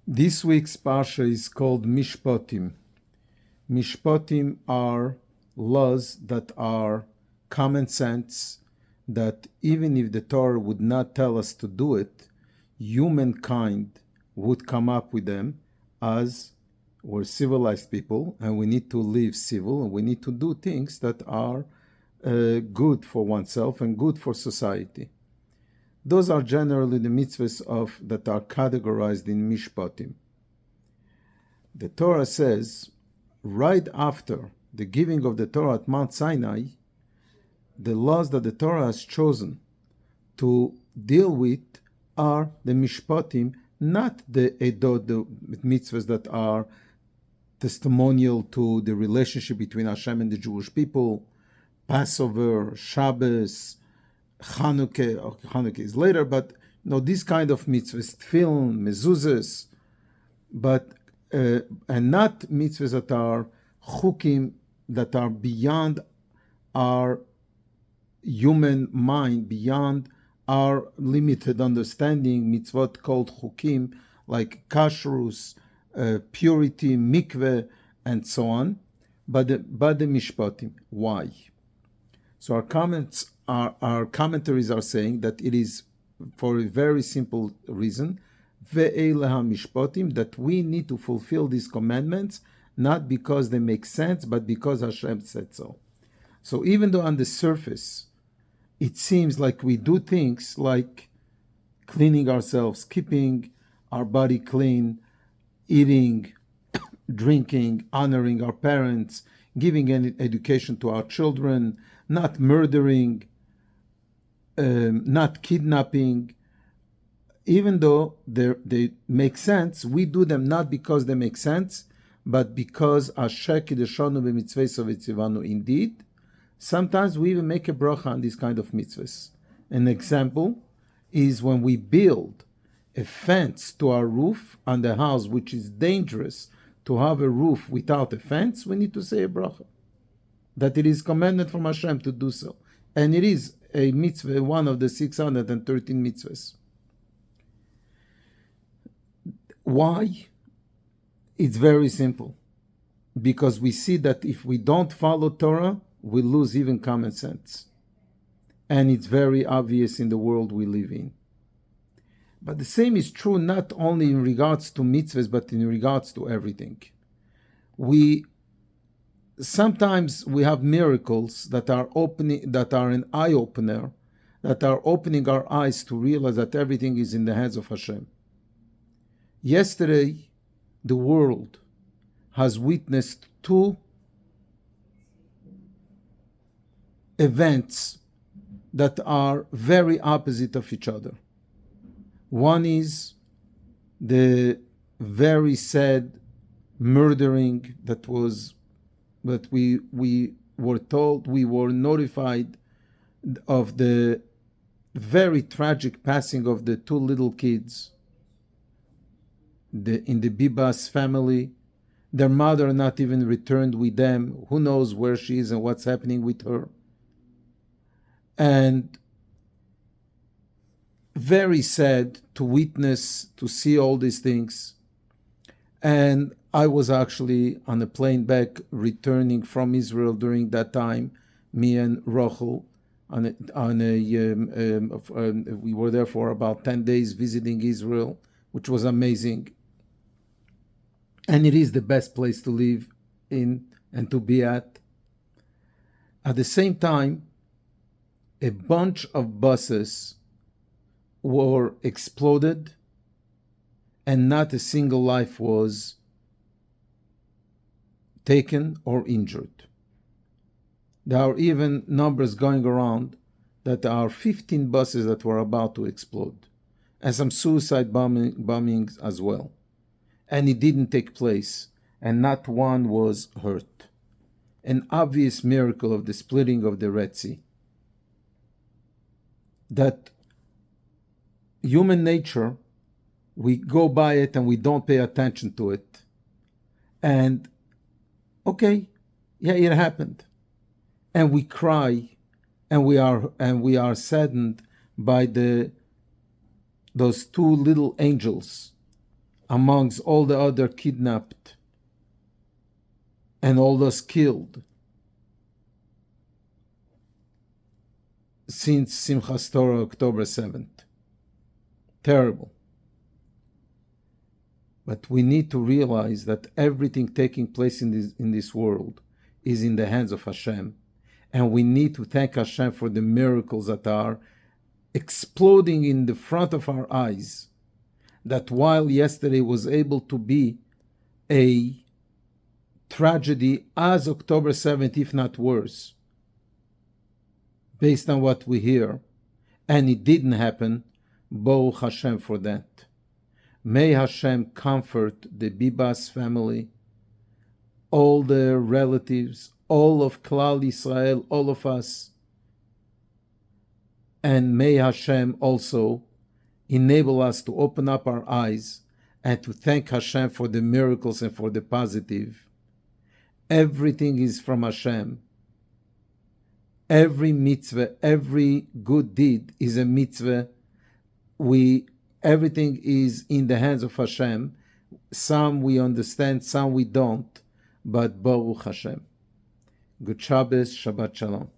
This week's parsha is called Mishpatim. Mishpatim are laws that are common sense, that even if the Torah would not tell us to do it, humankind would come up with them, as we're civilized people and we need to live civil and we need to do things that are good for oneself and good for society. Those are generally the mitzvahs that are categorized in Mishpatim. The Torah says, right after the giving of the Torah at Mount Sinai, the laws that the Torah has chosen to deal with are the Mishpatim, not the Edot, the mitzvahs that are testimonial to the relationship between Hashem and the Jewish people, Passover, Shabbos, Hanukkah is later, but these kind of mitzvahs, tefillin, mezuzahs, but and not mitzvahs that are chukim, that are beyond our human mind, beyond our limited understanding, mitzvot called chukim, like kashrus, purity, mikveh, and so on, but the mishpatim. Why? So our commentaries are saying that it is for a very simple reason, ve'eleha mishpatim, that we need to fulfill these commandments, not because they make sense, but because Hashem said so. So even though on the surface, it seems like we do things like cleaning ourselves, keeping our body clean, eating, drinking, honoring our parents, giving an education to our children, not murdering, not kidnapping, even though they make sense, we do them not because they make sense, but because Asher kiddushanu b'mitzvos v'tzivanu. Indeed, sometimes we even make a bracha on these kind of mitzvahs. An example is when we build a fence to our roof on the house, which is dangerous to have a roof without a fence, we need to say a bracha, that it is commanded from Hashem to do so. And it is a mitzvah, one of the 613 mitzvahs. Why? It's very simple. Because we see that if we don't follow Torah, we lose even common sense. And it's very obvious in the world we live in. But the same is true not only in regards to mitzvahs, but in regards to everything. Sometimes we have miracles that are an eye-opener, that are opening our eyes to realize that everything is in the hands of Hashem. Yesterday, the world has witnessed two events that are very opposite of each other. One is the very sad murdering that we were notified of, the very tragic passing of the two little kids in the Bibas family. Their mother not even returned with them. Who knows where she is and what's happening with her. And very sad to witness, to see all these things. And I was actually on a plane back returning from Israel during that time, me and Rachel, we were there for about 10 days visiting Israel, which was amazing. And it is the best place to live in and to be at. At the same time, a bunch of buses were exploded and not a single life was taken or injured. There are even numbers going around that there are 15 buses that were about to explode, and some suicide bombings as well. And it didn't take place, and not one was hurt. An obvious miracle of the splitting of the Red Sea. That human nature, we go by it and we don't pay attention to it. And okay, yeah, it happened. And we cry and we are saddened by those two little angels amongst all the other kidnapped and all those killed since Simchas Torah, October 7th. Terrible. But we need to realize that everything taking place in this world is in the hands of Hashem. And we need to thank Hashem for the miracles that are exploding in the front of our eyes. That while yesterday was able to be a tragedy as October 7th, if not worse, based on what we hear, and it didn't happen, Baruch Hashem for that. May Hashem comfort the Bibas family, all their relatives, all of Klal Yisrael, all of us. And may Hashem also enable us to open up our eyes and to thank Hashem for the miracles and for the positive. Everything is from Hashem. Every mitzvah, every good deed is a mitzvah. Everything is in the hands of Hashem. Some we understand, some we don't. But Baruch Hashem. Good Shabbos, Shabbat Shalom.